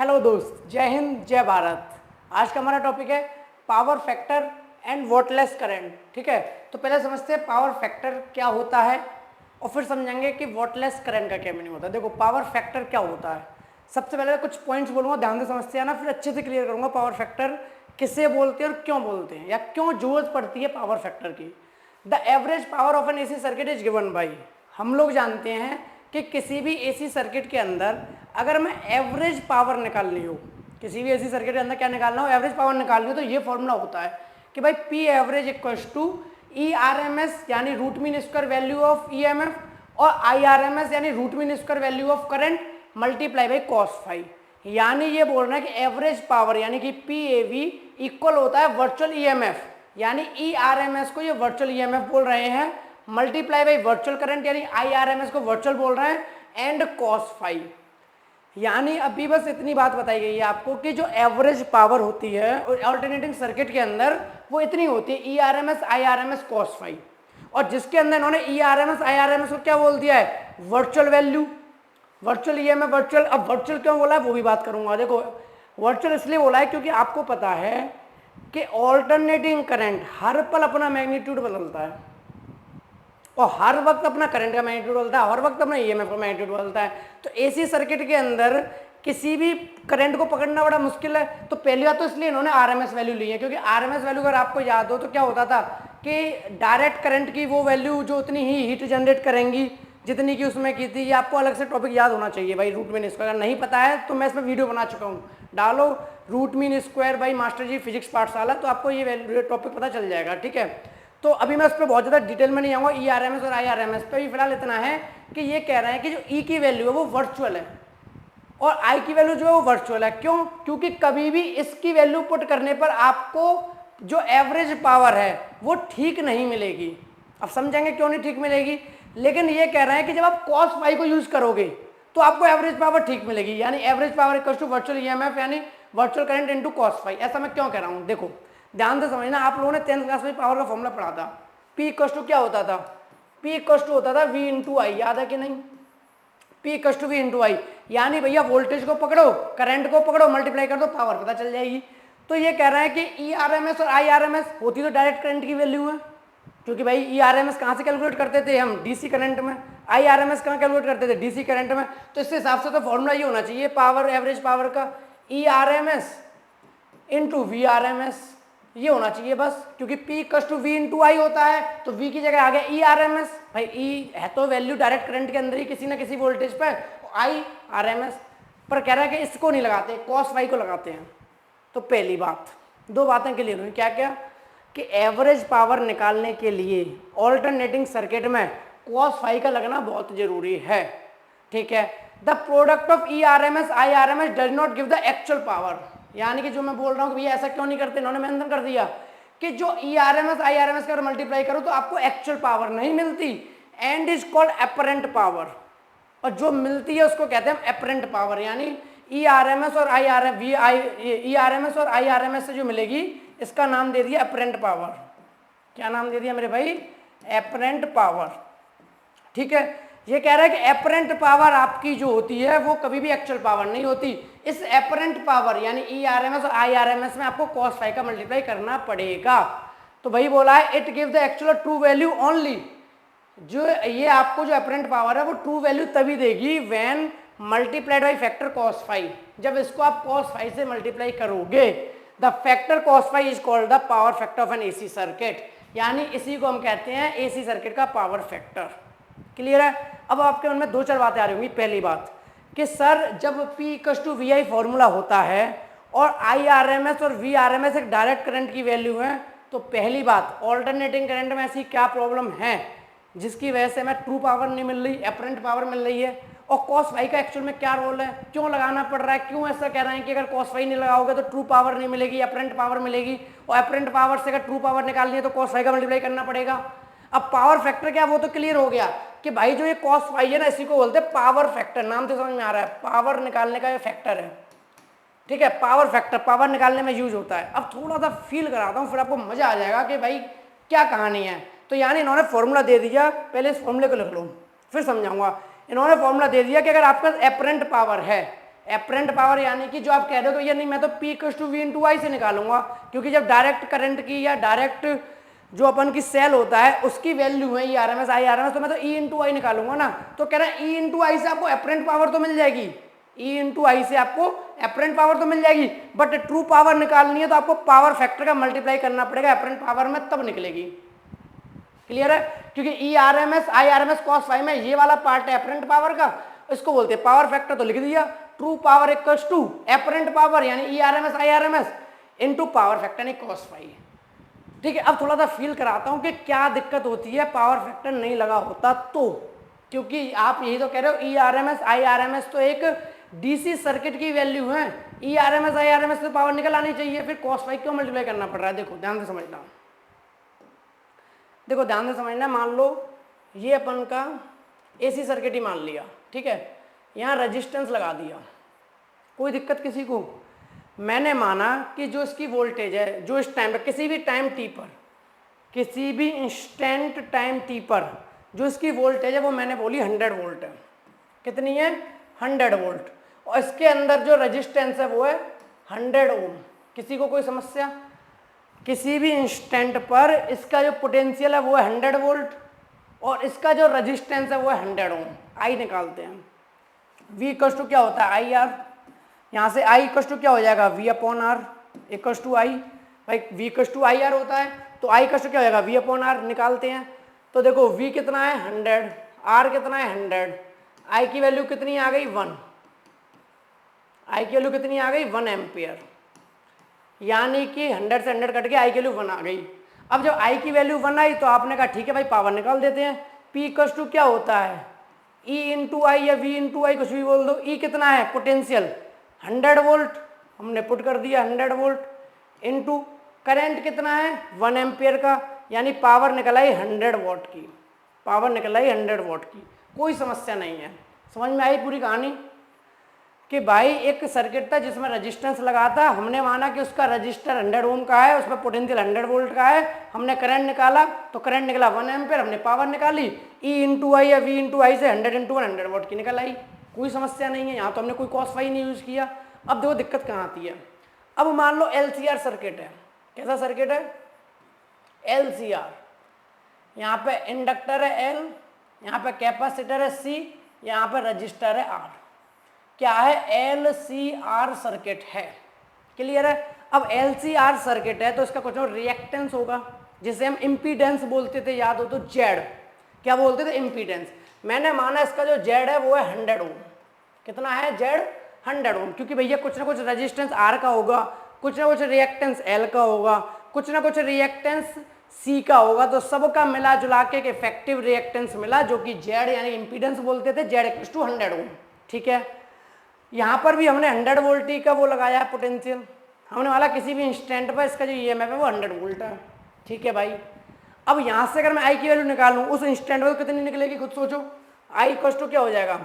Hello दोस्त, जय हिंद जय भारत। आज का हमारा टॉपिक है power factor and wattless current. ठीक है, तो पहले समझते हैं पावर फैक्टर क्या होता है और फिर समझेंगे कि वॉटलेस करंट का क्या मीनिंग होता है। देखो, पावर फैक्टर क्या होता है, सबसे पहले कुछ पॉइंट्स बोलूँगा, ध्यान से समझते हैं ना, फिर अच्छे से क्लियर करूँगा पावर फैक्टर किसे बोलते हैं और क्यों बोलते हैं या क्यों जरूरत पड़ती है पावर फैक्टर की। The average power of an AC circuit is given by, हम लोग जानते हैं कि किसी भी एसी सर्किट के अंदर अगर मैं एवरेज पावर निकालनी हो, किसी भी एसी सर्किट के अंदर क्या निकालना हो, एवरेज पावर निकालनी हो, तो ये फॉर्मूला होता है कि भाई P average equals to E R M S यानी root mean square value of E M F और आई आर एम एस यानी root mean square value of current multiply by cos phi. यानी ये बोल रहे हैं कि एवरेज पावर यानी कि पी ए वी इक्वल होता है वर्चुअल ई एम एफ, यानी ई आर एम एस को ये वर्चुअल ई एम एफ बोल रहे हैं, मल्टीप्लाई बाई वर्चुअल करंट यानी आई आर एम एस को वर्चुअल बोल रहे हैं, एंड कॉस फाई। यानी अभी बस इतनी बात बताई गई है आपको कि जो एवरेज पावर होती है अल्टरनेटिंग सर्किट के अंदर वो इतनी होती है E R M S I R M S cos phi, और जिसके अंदर इन्होंने E R M S I R M S को क्या बोल दिया है, virtual value, virtual E M F virtual. अब वर्चुअल क्यों बोला है वो भी बात करूंगा। देखो, वर्चुअल इसलिए बोला है क्योंकि आपको पता है कि ऑल्टरनेटिंग करंट हर पल अपना मैग्नीट्यूड बदलता है और हर वक्त अपना करंट का मैग्नीट्यूड बदलता है, हर वक्त अपना ईएमएफ का मैग्नीट्यूड बदलता है। तो एसी सर्किट के अंदर किसी भी करंट को पकड़ना बड़ा मुश्किल है। तो पहली बात तो इसलिए इन्होंने आरएमएस वैल्यू ली है, क्योंकि आरएमएस वैल्यू अगर आपको याद हो तो क्या होता था कि डायरेक्ट करंट की वो वैल्यू जो उतनी ही हीट जनरेट करेंगी जितनी की उसमें की थी। ये आपको अलग से टॉपिक याद होना चाहिए भाई, रूट मीन स्क्वायर। अगर नहीं पता है तो मैं इसमें वीडियो बना चुका हूँ, डालो root mean square by master ji physics Pathshala, तो आपको ये टॉपिक पता चल जाएगा। ठीक है, तो अभी मैं उस पर बहुत ज़्यादा डिटेल में नहीं आऊँगा। ई आर एम एस और आई आर एम एस पे भी फिलहाल इतना है कि ये कह रहे हैं कि जो ई की वैल्यू है वो वर्चुअल है और आई की वैल्यू जो है वो वर्चुअल है। क्यों? क्योंकि कभी भी इसकी वैल्यू पुट करने पर आपको जो एवरेज पावर है वो ठीक नहीं मिलेगी। अब समझेंगे क्यों नहीं ठीक मिलेगी, लेकिन ये कह रहे हैं कि जब आप कॉस फाई को यूज करोगे तो आपको एवरेज पावर ठीक मिलेगी, यानी average power equal to virtual E M F यानी virtual current into cos phi. ऐसा मैं क्यों कह रहा हूँ, देखो ध्यान से समझना। आप लोगों ने 10th क्लास में पावर का फॉर्मूला पढ़ा था, पी इक्वल टू क्या होता था, पी इक्वल टू होता था वी इंटू आई, याद है कि नहीं, P equal to V into I. यानी भैया वोल्टेज को पकड़ो, करंट को पकड़ो, मल्टीप्लाई कर दो, पावर पता चल जाएगी। तो ये कह रहे हैं कि ई आर एम एस और आई आर एम एस होती तो डायरेक्ट करंट की वैल्यू है, क्योंकि भाई ई आर एम एस कहाँ से कैलकुलेट करते थे हम, डीसी करंट में, आई आर एम एस कहाँ कैलकुलेट करते थे, डीसी करंट में। तो इस हिसाब से तो फॉर्मूला ये होना चाहिए पावर, एवरेज पावर का E R M S into V R M S, ये होना चाहिए बस। क्योंकि P equal to V into I होता है तो V की जगह आ गया ई आर एम एस। भाई E है तो वैल्यू डायरेक्ट करंट के अंदर ही किसी ना किसी वोल्टेज पर, आई आर एम एस पर कह रहा है कि इसको नहीं लगाते, कॉस वाई को लगाते हैं। तो पहली बात, दो बातें क्लियर हुई, क्या क्या कि एवरेज पावर निकालने के लिए ऑल्टरनेटिंग सर्किट में कॉस फाई का लगना बहुत जरूरी है। ठीक है, the product of E R M S I R M S does not give the actual power. यानी कि जो मैं बोल रहा हूँ कि भैया ऐसा क्यों नहीं करते, इन्होंने मेंशन कर दिया कि जो E R M S I R M S का मल्टीप्लाई करो तो आपको एक्चुअल पावर नहीं मिलती, and is called apparent power, और जो मिलती है उसको कहते हैं एपरेंट पावर। यानी ई आर एम एस और I R M V I E R M S और आई आर एम एस से जो मिलेगी इसका नाम दे दिया एपरेंट पावर। क्या नाम दे दिया मेरे भाई, एपरेंट पावर। ठीक है, ये कह रहा है कि एपरेंट पावर आपकी जो होती है वो कभी भी एक्चुअल पावर नहीं होती। इस एपरेंट पावर यानी ई आर एम एस और आई आर एम एस में आपको कॉस फाई का मल्टीप्लाई करना पड़ेगा। तो भाई बोला है it give the actual true value only, जो ये आपको जो एपरेंट पावर है वो ट्रू वैल्यू तभी देगी when multiplied by factor cos phi, जब इसको आप कॉस फाई से मल्टीप्लाई करोगे। The factor cos phi is called the power factor of an AC circuit, यानी इसी को हम कहते हैं एसी सर्किट का पावर फैक्टर। क्लियर है? अब आपके मन में दो चार बातें आ रही होंगी। पहली बात कि सर जब P equal to V I formula होता है और आई आर एम एस और वी आर एम एस एक डायरेक्ट करंट की वैल्यू है, तो पहली बात ऑल्टरनेटिंग करंट में ऐसी क्या प्रॉब्लम है जिसकी वजह से हमें ट्रू पावर नहीं मिल रही, एपरेंट पावर मिल रही है। और कॉस फाई का एक्चुअल में क्या रोल है, क्यों लगाना पड़ रहा है, क्यों ऐसा कह रहे हैं कि अगर कॉस फाई नहीं लगाओगे तो ट्रू पावर नहीं मिलेगी, एपरेंट पावर मिलेगी, और एपरेंट पावर से अगर ट्रू पावर निकालनी है तो कॉस फाई का मल्टीप्लाई करना पड़ेगा। अब पावर फैक्टर क्या, वो तो क्लियर हो गया कि भाई जो ये कॉस फाई है ना इसी को बोलते हैं पावर फैक्टर, नाम से समझ में आ रहा है, पावर निकालने का ये फैक्टर है। ठीक है, पावर फैक्टर पावर निकालने में यूज होता है। अब थोड़ा सा फील कराता हूँ फिर आपको मजा आ जाएगा कि भाई क्या कहानी है। तो यानी इन्होंने फॉर्मूला दे दिया, पहले इस फॉर्मूले को लिख लो फिर समझाऊंगा। इन्होंने फॉर्मूला दे दिया कि अगर आपका एपरेंट पावर है एपरेंट पावर यानी कि जो आप कह रहे हो कि नहीं मैं तो P equal to V into I से निकालूंगा, क्योंकि जब डायरेक्ट करंट की या डायरेक्ट जो अपन की सेल होता है उसकी वैल्यू है E R M S I R M S, तो मैं तो ई इंटू आई निकालूंगा ना। तो कह रहा है ई इंटू आई से आपको एपरेंट पावर तो मिल जाएगी, ई इंटू आई से आपको एपरेंट पावर तो मिल जाएगी, बट ट्रू पावर निकालनी है तो आपको पावर फैक्टर का मल्टीप्लाई करना पड़ेगा एपरेंट पावर में, तब निकलेगी। क्लियर है? क्योंकि E R M S I R M S cos phi में ये वाला पार्ट है एपरेंट पावर का, इसको बोलते हैं पावर फैक्टर, तो लिख दिया true power equals to apparent power यानी E R M S I R M S into power factor यानी कॉस फाई। ठीक है, अब थोड़ा सा फील कराता हूं कि क्या दिक्कत होती है पावर फैक्टर नहीं लगा होता तो, क्योंकि आप यही तो कह रहे हो E R M S I R M S तो एक डीसी सर्किट की वैल्यू है, E R M S I R M S से पावर निकल आनी चाहिए, फिर कॉस फाई क्यों मल्टीप्लाई करना पड़ रहा है? देखो ध्यान से समझना, देखो ध्यान से समझना। मान लो ये अपन का एसी सर्किट ही मान लिया, ठीक है, यहाँ रेजिस्टेंस लगा दिया, कोई दिक्कत किसी को? मैंने माना कि जो इसकी वोल्टेज है जो इस टाइम पर किसी भी टाइम टी पर, किसी भी इंस्टेंट टाइम टी पर जो इसकी वोल्टेज है वो मैंने बोली 100 वोल्ट है। कितनी है? 100 वोल्ट। और इसके अंदर जो रेजिस्टेंस है वो है 100 ओम। किसी को कोई समस्या? किसी भी इंस्टेंट पर इसका जो पोटेंशियल है वो है 100 वोल्ट और इसका जो रेजिस्टेंस है वो है 100 ओम। आई निकालते हैं। V इक्वल टू क्या होता है? I R. यहाँ से I इक्वल टू क्या हो जाएगा? V upon R equal to I. भाई V equal to I R होता है तो I इक्वल टू क्या हो जाएगा? V upon R. निकालते हैं तो देखो V कितना है? 100, R कितना है? 100, I की वैल्यू कितनी आ गई? 1। I की वैल्यू कितनी आ गई? 1 एम्पियर, यानी कि 100 से 100 कट के I की वैल्यू 1 आ गई। अब जब I की वैल्यू 1 आई तो आपने कहा ठीक है भाई पावर निकाल देते हैं। P इक्वल टू क्या होता है? E इंटू आई या V इंटू आई, कुछ भी बोल दो। E कितना है? पोटेंशियल 100 वोल्ट, हमने पुट कर दिया 100 वोल्ट इंटू करंट कितना है? 1 एम्पियर का, यानी पावर निकल आई 100 वॉट की। पावर निकल आई 100 वॉट की। कोई समस्या नहीं है। समझ में आई पूरी कहानी कि भाई एक सर्किट था जिसमें रेजिस्टेंस लगा था, हमने माना कि उसका रजिस्टर 100 ओम का है, उसमें पोटेंशियल 100 वोल्ट का है, हमने करंट निकाला तो करंट निकला 1 एम्पियर, हमने पावर निकाली E इंटू आई या V इंटू आई से 100 इंटू 100 वोल्ट की निकल आई। कोई समस्या नहीं है, यहाँ तो हमने कोई कॉस फाई नहीं यूज़ किया। अब देखो दिक्कत कहाँ आती है। अब मान लो LCR सर्किट है। कैसा सर्किट है? LCR। यहाँ पे इंडक्टर है L, यहाँ पे कैपेसिटर है C, यहाँ पे रजिस्टर है R। क्या है? LCR सर्किट है। क्लियर है? अब LCR सर्किट है तो इसका कुछ और रिएक्टेंस होगा, जिसे हम इम्पीडेंस बोलते थे, याद हो तो Z। क्या बोलते थे? इम्पीडेंस। मैंने माना इसका जो Z है वो है 100 ओम। कितना है Z? 100 ओम, क्योंकि भैया कुछ ना कुछ रेजिस्टेंस R का होगा, कुछ ना कुछ रिएक्टेंस L का होगा, कुछ ना कुछ रिएक्टेंस C का होगा, तो सबका मिला जुला के एक इफेक्टिव रिएक्टेंस मिला जो कि Z यानी इम्पीडेंस बोलते थे, Z इक्वल टू 100 ओम। ठीक है, यहाँ पर भी हमने 100 वोल्ट ही का वो लगाया है पोटेंशियल। हमने वाला किसी भी इंस्टेंट पर इसका जो EMF है वो 100 वोल्ट है। ठीक है भाई, अब यहाँ से अगर मैं I की वैल्यू निकालूँ उस इंस्टेंट पर कितनी निकलेगी खुद सोचो। I इक्वल टू क्या हो जाएगा?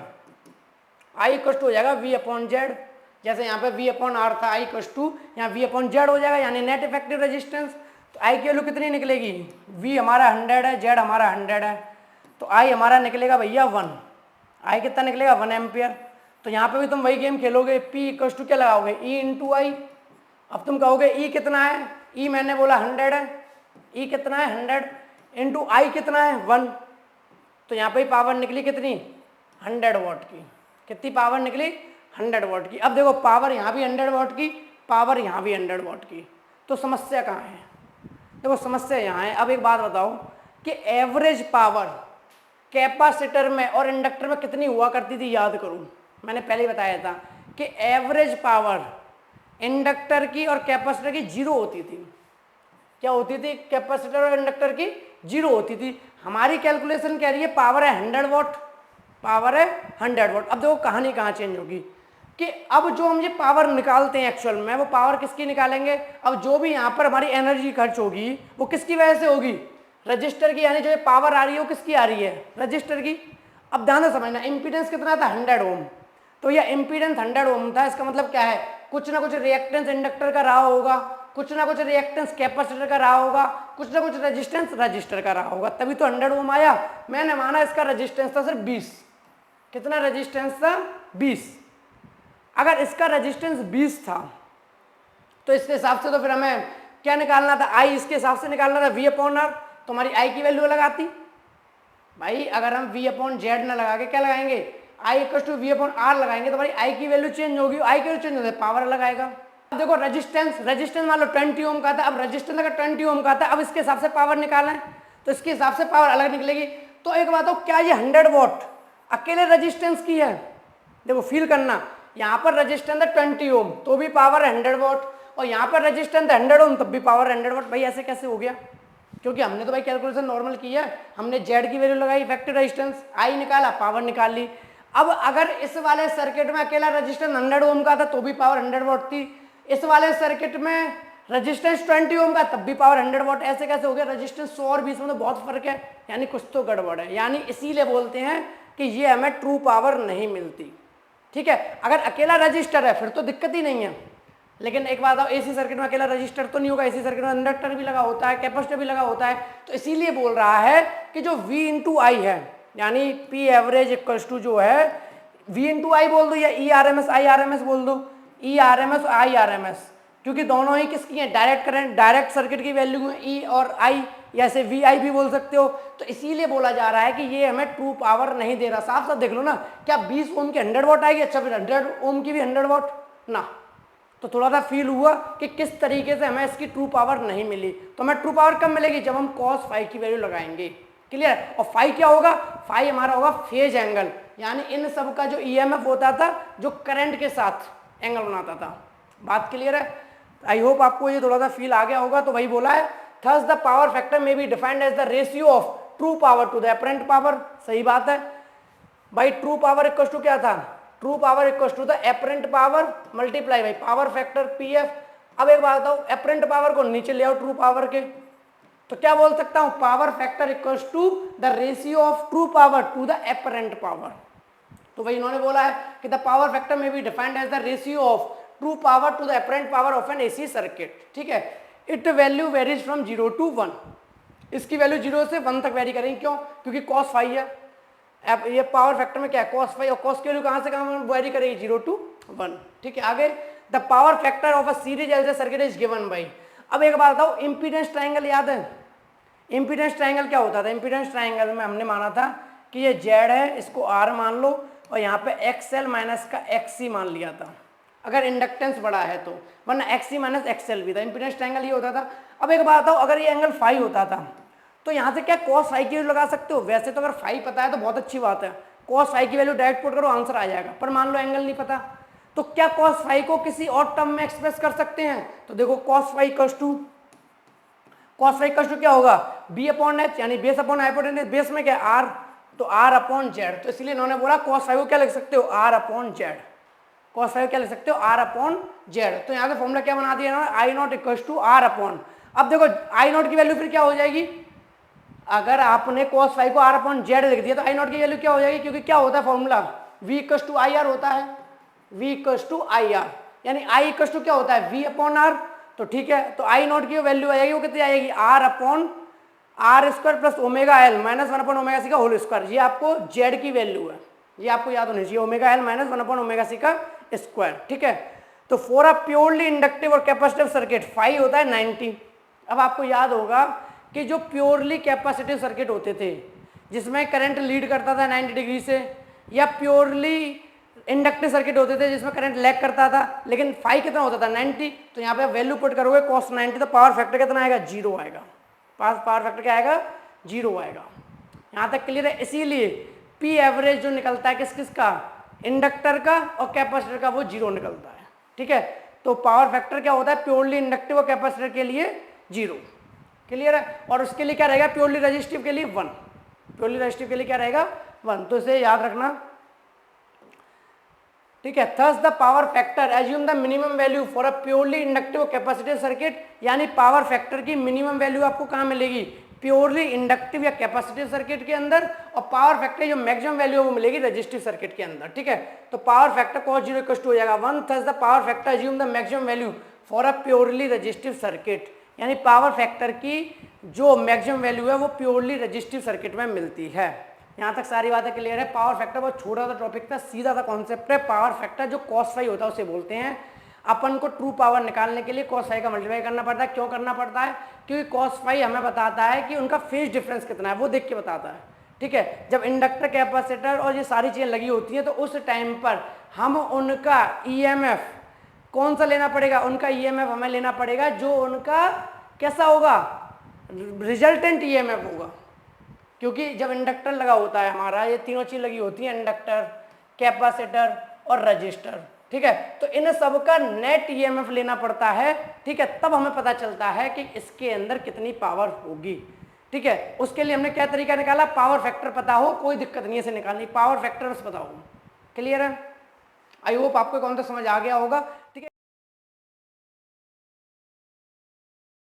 I इक्वल टू हो जाएगा V अपॉन Z। जैसे यहाँ पे V अपॉन R था, I इक्वल टू यहाँ V अपॉन Z हो जाएगा, यानी नेट इफेक्टिव रेजिस्टेंस। तो I की वैल्यू कितनी निकलेगी? V हमारा 100 है, Z हमारा 100 है, तो I हमारा निकलेगा भैया 1। I कितना निकलेगा? 1 एम्पियर। तो यहाँ पे भी तुम वही गेम खेलोगे, P इक्वल टू क्या लगाओगे? E इंटू आई। अब तुम कहोगे E कितना है? E मैंने बोला 100 है, E कितना है? 100 इंटू आई कितना है? 1। तो यहाँ पे पावर निकली कितनी? 100 वॉट की। कितनी पावर निकली? 100 वॉट की। अब देखो पावर यहाँ भी 100 वॉट की, पावर यहाँ भी 100 वॉट की, तो समस्या कहाँ है? देखो समस्या यहाँ है। अब एक बात बताओ कि एवरेज पावर कैपेसिटर में और इंडक्टर में कितनी हुआ करती थी? याद करूँ, मैंने पहले ही बताया था कि एवरेज पावर इंडक्टर की और कैपेसिटर की 0 होती थी। क्या होती थी? कैपेसिटर और इंडक्टर की 0 होती थी। हमारी कैलकुलेशन कह रही है पावर है 100 वॉट, पावर है 100 वॉट। अब देखो कहानी कहाँ चेंज होगी कि अब जो हम ये पावर निकालते हैं एक्चुअल में, वो पावर किसकी निकालेंगे? अब जो भी यहाँ पर हमारी एनर्जी खर्च होगी वो किसकी वजह से होगी? रजिस्टर की, यानी जो ये पावर आ रही है वो किसकी आ रही है? रजिस्टर की। अब ध्यान से समझना, इम्पीडेंस कितना था? 100 ओम। तो यह इम्पीडेंस 100 ओम था, इसका मतलब क्या है? कुछ ना कुछ रिएक्टेंस इंडक्टर का रहा होगा, कुछ ना कुछ रिएक्टेंस कैपेसिटर का रहा होगा, कुछ ना कुछ रेजिस्टेंस रजिस्टर का रहा होगा, तभी तो 100 ओम आया। मैंने माना इसका रेजिस्टेंस था सिर्फ 20। कितना रेजिस्टेंस था? 20। अगर इसका रेजिस्टेंस 20 था तो इसके हिसाब से तो फिर हमें क्या निकालना था, आई इसके हिसाब से निकालना था V/R। तो हमारी आई की वैल्यू लगाती भाई, अगर हम V/Z ना लगा के क्या लगाएंगे, I = V/R लगाएंगे तो हमारी आई की वैल्यू चेंज होगी, आई की वैल्यू चेंज होती है पावर अलग आएगा। अब देखो रेजिस्टेंस मान लो 20 ओम का था, अब रेजिस्टेंस अगर 20 ओम का था, अब इसके हिसाब से पावर निकालना है तो इसके हिसाब से पावर अलग निकलेगी। तो एक बात हो, क्या ये 100 वॉट अकेले रेजिस्टेंस की है? देखो फील करना, यहाँ पर रेजिस्टेंस है 20 ओम तो भी पावर 100 वॉट, और यहाँ पर रेजिस्टेंस 100 ओम तब भी पावर 100 वॉट। भाई ऐसे कैसे हो गया? क्योंकि हमने तो भाई कैलकुलेशन नॉर्मल की है, हमने जेड की वैल्यू लगाई, इफेक्टिव रेजिस्टेंस आई निकाला, पावर निकाल ली। अब अगर इस वाले सर्किट में अकेला रेजिस्टेंस 100 ओम का था तो भी पावर 100 वॉट थी, इस वाले सर्किट में रेजिस्टेंस 20 ओम का तब भी पावर 100 वॉट। ऐसे कैसे हो गया? रेजिस्टेंस 100 और 20 में तो बहुत फर्क है, यानी कुछ तो गड़बड़ है, यानी इसीलिए बोलते हैं कि ये हमें ट्रू पावर नहीं मिलती। ठीक है, अगर अकेला रजिस्टर है फिर तो दिक्कत ही नहीं है, लेकिन एक बात आओ, एसी सर्किट में अकेला रजिस्टर तो नहीं होगा, एसी सर्किट में इंडक्टर भी लगा होता है, कैपेसिटर भी लगा होता है, तो इसीलिए बोल रहा है कि जो V/I है, यानी P एवरेज इक्वल्स टू जो है V/I बोल दो या ERMS IRMS बोल दो, ERMS और IRMS, क्योंकि दोनों ही किसकी हैं, डायरेक्ट करंट डायरेक्ट सर्किट की वैल्यू है E और I, या ऐसे VI भी बोल सकते हो। तो इसीलिए बोला जा रहा है कि ये हमें ट्रू पावर नहीं दे रहा। साफ साफ देख लो ना, क्या 20 ओम की 100 वॉट आएगी? अच्छा फिर 100 ओम की भी 100 वॉट ना, तो थोड़ा सा फील हुआ कि किस तरीके से हमें इसकी ट्रू पावर नहीं मिली। तो हमें ट्रू पावर कब मिलेगी? जब हम cos फाई की वैल्यू लगाएंगे। क्लियर? और फाई क्या होगा? फाई हमारा होगा फेज एंगल, यानी इन सब का जो EMF होता था जो करंट के साथ एंगल बनाता था। बात क्लियर है? आई होप आपको ये थोड़ा सा फील आ गया होगा। तो वही बोला है, thus the power factor may be defined as the ratio of true power to the apparent power. सही बात है भाई, ट्रू पावर इक्वल टू क्या था? True power equal to the apparent power multiply by power factor PF। अब एक बात बताओ, अपरेंट पावर को नीचे ले आओ ट्रू पावर के, तो क्या बोल सकता हूं? Power factor equal to the ratio of true power to the apparent power. तो वही इन्होंने बोला है कि the power factor may be defined as the ratio of true power to the apparent power of an AC circuit. ठीक है, it value varies from 0 to 1। इसकी value 0 से 1 तक वेरी करेंगे। क्यों? क्योंकि cos फाई है। अब ये पावर फैक्टर में क्या है? cos फाई, और cos की वैल्यू कहां से कहां वेरी करेगी? 0 to 1। ठीक है, आगे the power factor of a series LC circuit is given by. अब एक बात बताओ, इंपीडेंस ट्रायंगल याद है? इंपीडेंस ट्रायंगल क्या होता था? इंपीडेंस ट्रायंगल में हमने माना था कि ये Z है, इसको R मान लो, और यहाँ पे XL माइनस का XC मान लिया था अगर इंडक्टेंस बड़ा है तो, वरना XC माइनस XL भी था। इंपीडेंस ट्रायंगल ये होता था। अब एक बात बताओ, अगर ये एंगल फाई होता था तो यहाँ से क्या cos फाई की वैल्यू लगा सकते हो? वैसे तो अगर फाई पता है तो बहुत अच्छी बात है, cos फाई की वैल्यू डायरेक्ट पुट करो, आंसर आ जाएगा। पर मान लो एंगल नहीं पता, तो क्या cos फाई को किसी और टर्म में एक्सप्रेस कर सकते हैं? तो देखो cos फाई इक्वल्स टू क्या होगा? B/H, यानी बेस अपॉन हाइपोटेन्यूज। बेस में क्या है? R, तो R/Z। तो इसलिए इन्होंने बोला cos फाई को क्या लिख सकते हो? R/Z। cos फाई क्या लिख सकते हो? R/Z। तो यहाँ पे फॉर्मूला क्या बना दिया इन्होंने? I0 equals to R/। अब देखो I0 की वैल्यू फिर क्या हो जाएगी? अगर आपने cos फाई को R/Z लिख दिया तो I0 की वैल्यू क्या हो जाएगी? क्योंकि क्या होता है formula? V equals to IR होता है, V इक्वल्स टू IR, यानी I इक्वल्स टू क्या होता है? V/R। तो ठीक है, तो I0 की वैल्यू आएगी, वो कितनी आएगी? R/R² plus omega L minus 1/ओमेगा C का होल स्क्वायर। ये आपको Z की वैल्यू है, ये आपको याद होनी चाहिए, ओमेगा L माइनस 1/ओमेगा C का स्क्वायर। ठीक है, तो फॉर अ प्योरली इंडक्टिव और कैपेसिटिव सर्किट फाई होता है 90। अब आपको याद होगा कि जो प्योरली कैपेसिटिव सर्किट होते थे जिसमें करंट लीड करता था 90 डिग्री से, या प्योरली इंडक्टिव सर्किट होते थे जिसमें करंट लैग करता था, लेकिन फाई कितना होता था? 90। तो यहाँ पे वैल्यू पुट करोगे cos 90, तो पावर फैक्टर कितना आएगा? 0 आएगा। पावर फैक्टर क्या आएगा? 0 आएगा। यहाँ तक क्लियर है? इसीलिए P एवरेज जो निकलता है किस किस का? इंडक्टर का और कैपेसिटर का, वो 0 निकलता है। ठीक है, तो पावर फैक्टर क्या होता है? प्योरली इंडक्टिव और कैपेसिटर के लिए 0। क्लियर है? और उसके लिए क्या रहेगा? प्योरली रेजिस्टिव के लिए 1। प्योरली रेजिस्टिव के लिए क्या रहेगा? 1। तो इसे याद रखना। ठीक है, thus the power factor assume the minimum value for a purely inductive capacitive circuit, यानी पावर फैक्टर की मिनिमम वैल्यू आपको कहाँ मिलेगी? प्योरली इंडक्टिव या कैपेसिटिव सर्किट के अंदर, और पावर फैक्टर जो मैक्सिमम वैल्यू है वो मिलेगी रेजिस्टिव सर्किट के अंदर। ठीक है, तो power factor cos 0 equal to हो जाएगा 1। Thus the power factor assume the maximum value for a purely resistive circuit, यानी पावर फैक्टर की जो मैक्सिमम वैल्यू है वो प्योरली रेजिस्टिव सर्किट में मिलती है। यहाँ तक सारी बातें क्लियर है। पावर फैक्टर बहुत छोटा सा टॉपिक था, सीधा सा कॉन्सेप्ट है। पावर फैक्टर जो cos फाई होता है उसे बोलते हैं। अपन को ट्रू पावर निकालने के लिए cos फाई का मल्टीप्लाई करना पड़ता है। क्यों करना पड़ता है? क्योंकि cos फाई हमें बताता है कि उनका फेज डिफरेंस कितना है, वो देख के बताता है। ठीक है, जब इंडक्टर, कैपेसिटर और ये सारी चीज़ें लगी होती हैं तो उस टाइम पर हम उनका ईएमएफ कौन सा लेना पड़ेगा? उनका ईएमएफ हमें लेना पड़ेगा जो उनका कैसा होगा, रिजल्टेंट ईएमएफ होगा। क्योंकि जब इंडक्टर लगा होता है हमारा, ये तीनों चीज लगी होती है, इंडक्टर, कैपेसिटर और रजिस्टर। ठीक है, तो इन सब का नेट ईएमएफ लेना पड़ता है। ठीक है, तब हमें पता चलता है कि इसके अंदर कितनी पावर होगी। ठीक है, उसके लिए हमने क्या तरीका निकाला? पावर फैक्टर पता हो, कोई दिक्कत नहीं है इसे निकालनी, पावर फैक्टर बस पता हो। क्लियर है? आई होप आपको कौन सा समझ आ गया होगा।